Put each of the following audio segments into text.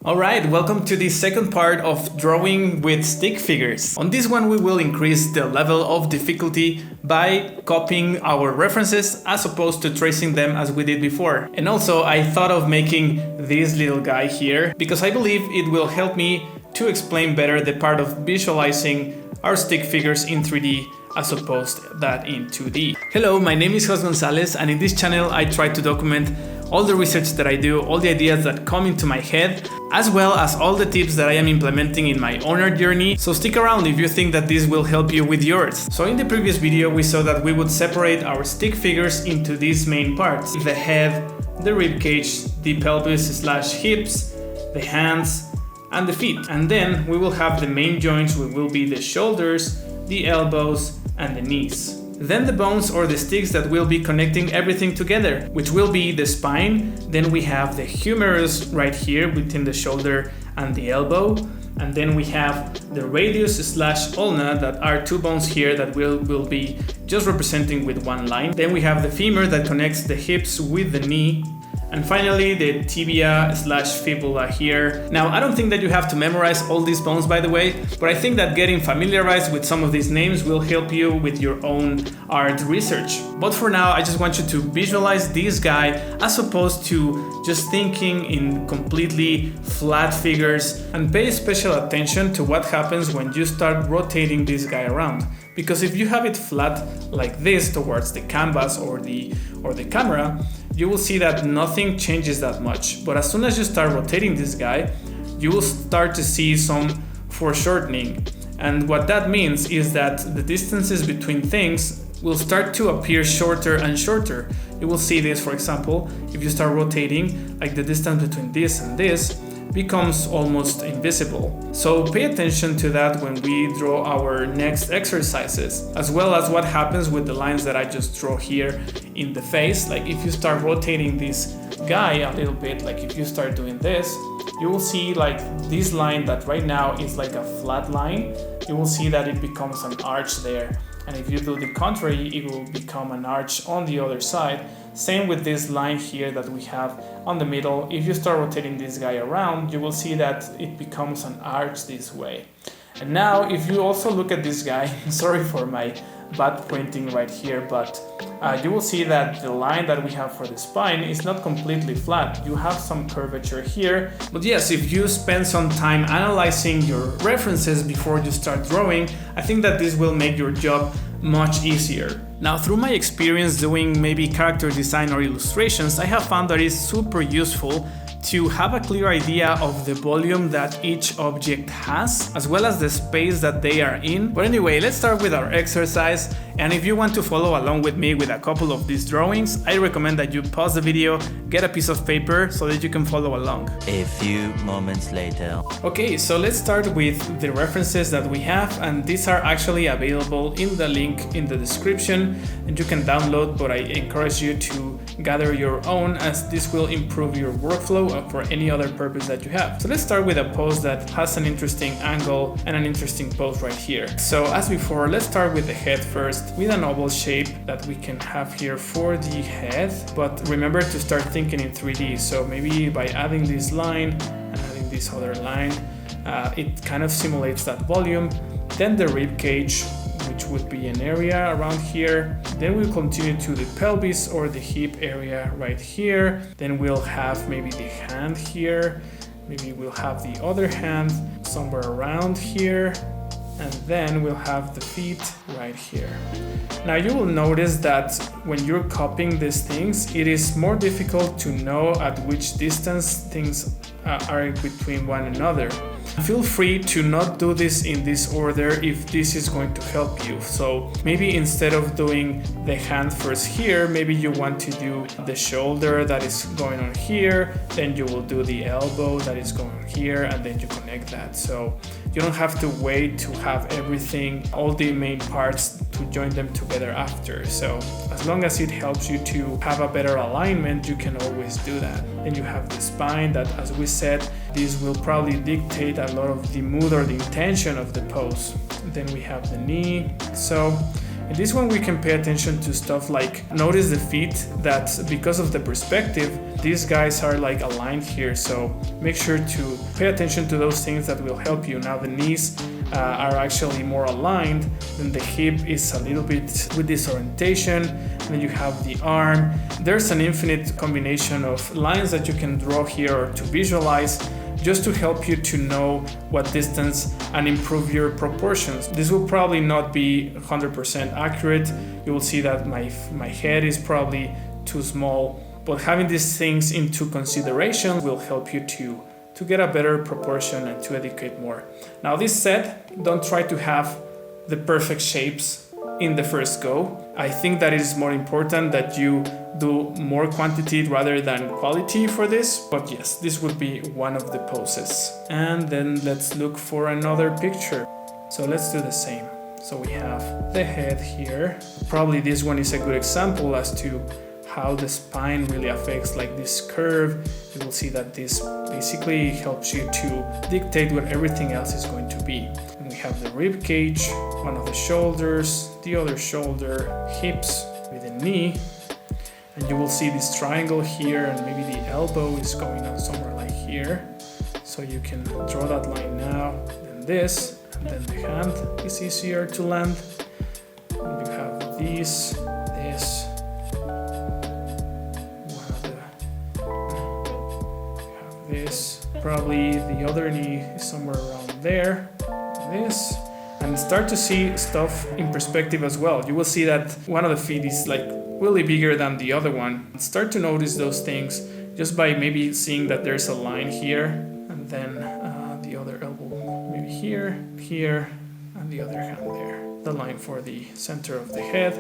Alright, welcome to the second part of drawing with stick figures. On this one we will increase the level of difficulty by copying our references as opposed to tracing them as we did before. And also I thought of making this little guy here because I believe it will help me to explain better the part of visualizing our stick figures in 3D as opposed to that in 2D. Hello, my name is Gonzalez, and in this channel I try to document all the research that I do, all the ideas that come into my head, as well as all the tips that I am implementing in my own art journey. So stick around if you think that this will help you with yours. So in the previous video we saw that we would separate our stick figures into these main parts: the head, the rib cage, the pelvis/hips, the hands, and the feet. And then we will have the main joints, which will be the shoulders, the elbows, and the knees. Then the bones or the sticks that will be connecting everything together, which will be the spine. Then we have the humerus right here between the shoulder and the elbow. And then we have the radius/ulna, that are two bones here that will be just representing with one line. Then we have the femur that connects the hips with the knee. And finally, the tibia/fibula here. Now, I don't think that you have to memorize all these bones, by the way, but I think that getting familiarized with some of these names will help you with your own art research. But for now, I just want you to visualize this guy as opposed to just thinking in completely flat figures, and pay special attention to what happens when you start rotating this guy around. Because if you have it flat like this towards the canvas or the camera, you will see that nothing changes that much. But as soon as you start rotating this guy, you will start to see some foreshortening. And what that means is that the distances between things will start to appear shorter and shorter. You will see this, for example, if you start rotating, like the distance between this and this becomes almost invisible. So pay attention to that when we draw our next exercises, as well as what happens with the lines that I just draw here in the face. Like if you start rotating this guy a little bit, like if you start doing this, you will see like this line that right now is like a flat line, you will see that it becomes an arch there. And if you do the contrary, it will become an arch on the other side. Same with this line here that we have on the middle. If you start rotating this guy around, you will see that it becomes an arch this way. And now if you also look at this guy, sorry for my bad pointing right here, but you will see that the line that we have for the spine is not completely flat. You have some curvature here. But yes, if you spend some time analyzing your references before you start drawing, I think that this will make your job much easier. Now, through my experience doing maybe character design or illustrations, I have found that it's super useful to have a clear idea of the volume that each object has, as well as the space that they are in. But anyway, let's start with our exercise. And if you want to follow along with me with a couple of these drawings, I recommend that you pause the video, get a piece of paper so that you can follow along. A few moments later. Okay, so let's start with the references that we have, and these are actually available in the link in the description, and you can download, but I encourage you to gather your own, as this will improve your workflow for any other purpose that you have. So let's start with a pose that has an interesting angle and an interesting pose right here. So as before, let's start with the head first, with an oval shape that we can have here for the head. But remember to start thinking in 3D. So maybe by adding this line and adding this other line, it kind of simulates that volume. Then the rib cage, which would be an area around here. Then we'll continue to the pelvis or the hip area right here. Then we'll have maybe the hand here. Maybe we'll have the other hand somewhere around here. And then we'll have the feet right here. Now you will notice that when you're copying these things, it is more difficult to know at which distance things are between one another. Feel free to not do this in this order if this is going to help you. So maybe instead of doing the hand first here, maybe you want to do the shoulder that is going on here, then you will do the elbow that is going on here, and then you connect that. So you don't have to wait to have everything, all the main parts, to join them together after. So as long as it helps you to have a better alignment, you can always do that. Then you have the spine that, as we said, this will probably dictate a lot of the mood or the intention of the pose. Then we have the knee. So In this one we can pay attention to stuff like, notice the feet, that because of the perspective, these guys are like aligned here, so make sure to pay attention to those things that will help you. Now the knees are actually more aligned, then the hip is a little bit with this orientation, then you have the arm. There's an infinite combination of lines that you can draw here or to visualize, just to help you to know what distance and improve your proportions. This will probably not be 100% accurate. You will see that my head is probably too small, but having these things into consideration will help you to get a better proportion and to educate more. Now this said, don't try to have the perfect shapes in the first go. I think that it is more important that you do more quantity rather than quality for this, but yes, this would be one of the poses. And then let's look for another picture. So let's do the same. So we have the head here. Probably this one is a good example as to how the spine really affects like this curve. You will see that this basically helps you to dictate what everything else is going to be. And we have the rib cage, one of the shoulders, the other shoulder, hips with the knee, and you will see this triangle here, and maybe the elbow is going on somewhere like here. So you can draw that line now, then this, and then the hand is easier to land. And you have this, this, probably the other knee is somewhere around there, this, and start to see stuff in perspective as well. You will see that one of the feet is like really bigger than the other one. Start to notice those things just by maybe seeing that there's a line here, and then the other elbow maybe here, and the other hand there. The line for the center of the head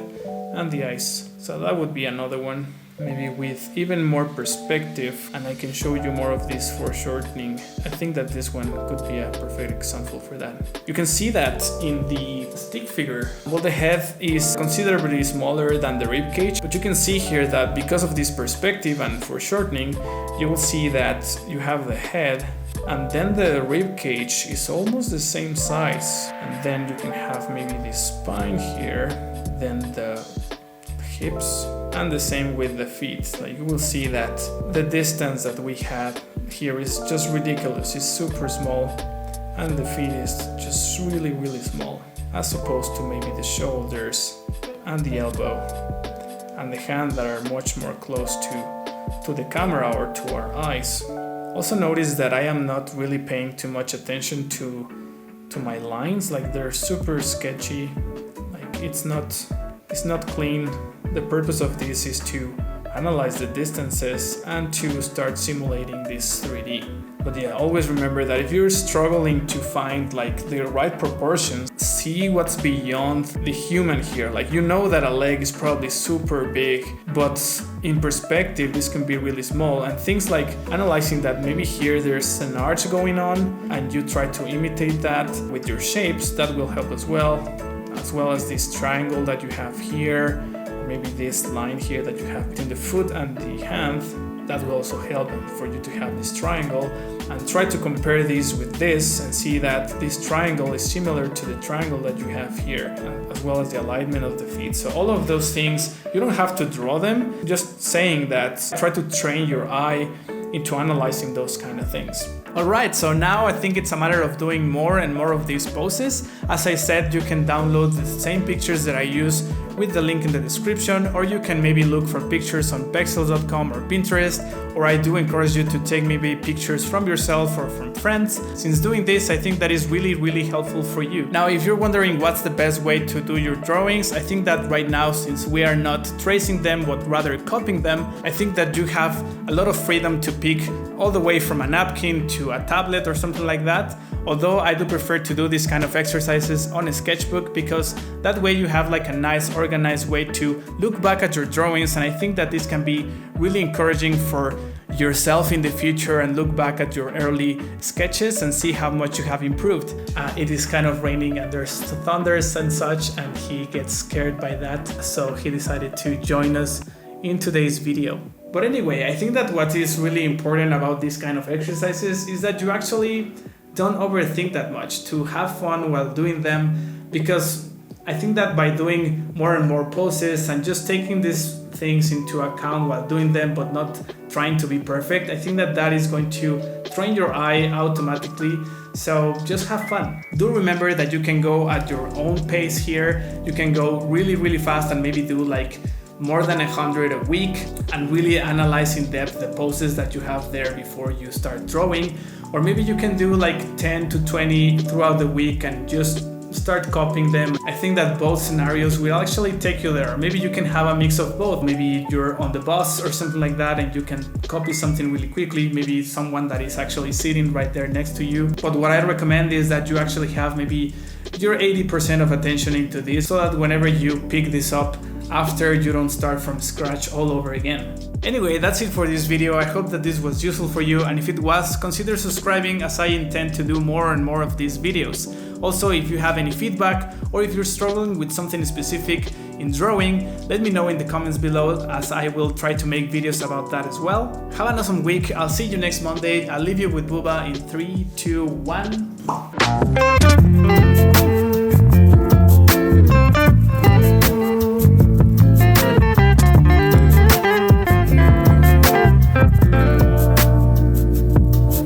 and the eyes. So that would be another one, maybe with even more perspective, and I can show you more of this foreshortening. I think that this one could be a perfect example for that. You can see that in the stick figure, well, the head is considerably smaller than the rib cage, but you can see here that because of this perspective and foreshortening, you will see that you have the head, and then the rib cage is almost the same size, and then you can have maybe the spine here, then the hips, and the same with the feet. Like you will see that the distance that we had here is just ridiculous. It's super small, and the feet is just really, really small, as opposed to maybe the shoulders and the elbow and the hand that are much more close to the camera or to our eyes. Also notice that I am not really paying too much attention to my lines. Like they're super sketchy. Like it's not clean. The purpose of this is to analyze the distances and to start simulating this 3D. But yeah, always remember that if you're struggling to find like the right proportions, see what's beyond the human here. Like you know that a leg is probably super big, but in perspective this can be really small, and things like analyzing that maybe here there's an arch going on and you try to imitate that with your shapes, that will help as well as this triangle that you have here, maybe this line here that you have between the foot and the hand. That will also help for you to have this triangle, and try to compare these with this and see that this triangle is similar to the triangle that you have here, as well as the alignment of the feet. So all of those things, you don't have to draw them, just saying that, try to train your eye into analyzing those kind of things. Alright, so now I think it's a matter of doing more and more of these poses. As I said, you can download the same pictures that I use with the link in the description, or you can maybe look for pictures on pexels.com or Pinterest, or I do encourage you to take maybe pictures from yourself or from friends. Since doing this, I think that is really, really helpful for you. Now, if you're wondering what's the best way to do your drawings, I think that right now, since we are not tracing them, but rather copying them, I think that you have a lot of freedom to pick all the way from a napkin to a tablet or something like that. Although I do prefer to do these kind of exercises on a sketchbook, because that way you have like a nice organized way to look back at your drawings, and I think that this can be really encouraging for yourself in the future and look back at your early sketches and see how much you have improved. It is kind of raining and there's thunders and such, and he gets scared by that, so he decided to join us in today's video. But anyway, I think that what is really important about these kind of exercises is that you actually don't overthink that much, to have fun while doing them, because I think that by doing more and more poses and just taking these things into account while doing them, but not trying to be perfect, I think that is going to train your eye automatically. So just have fun. Do remember that you can go at your own pace here. You can go really fast and maybe do like more than 100 a week and really analyze in depth the poses that you have there before you start drawing. Or maybe you can do like 10 to 20 throughout the week and just start copying them. I think that both scenarios will actually take you there. Maybe you can have a mix of both. Maybe you're on the bus or something like that and you can copy something really quickly, maybe someone that is actually sitting right there next to you. But what I recommend is that you actually have maybe your 80% of attention into this, so that whenever you pick this up after, you don't start from scratch all over again. Anyway, that's it for this video. I hope that this was useful for you, and if it was, consider subscribing, as I intend to do more and more of these videos. Also, if you have any feedback or if you're struggling with something specific in drawing, let me know in the comments below, as I will try to make videos about that as well. Have an awesome week. I'll see you next Monday. I'll leave you with Booba in 3, 2, 1.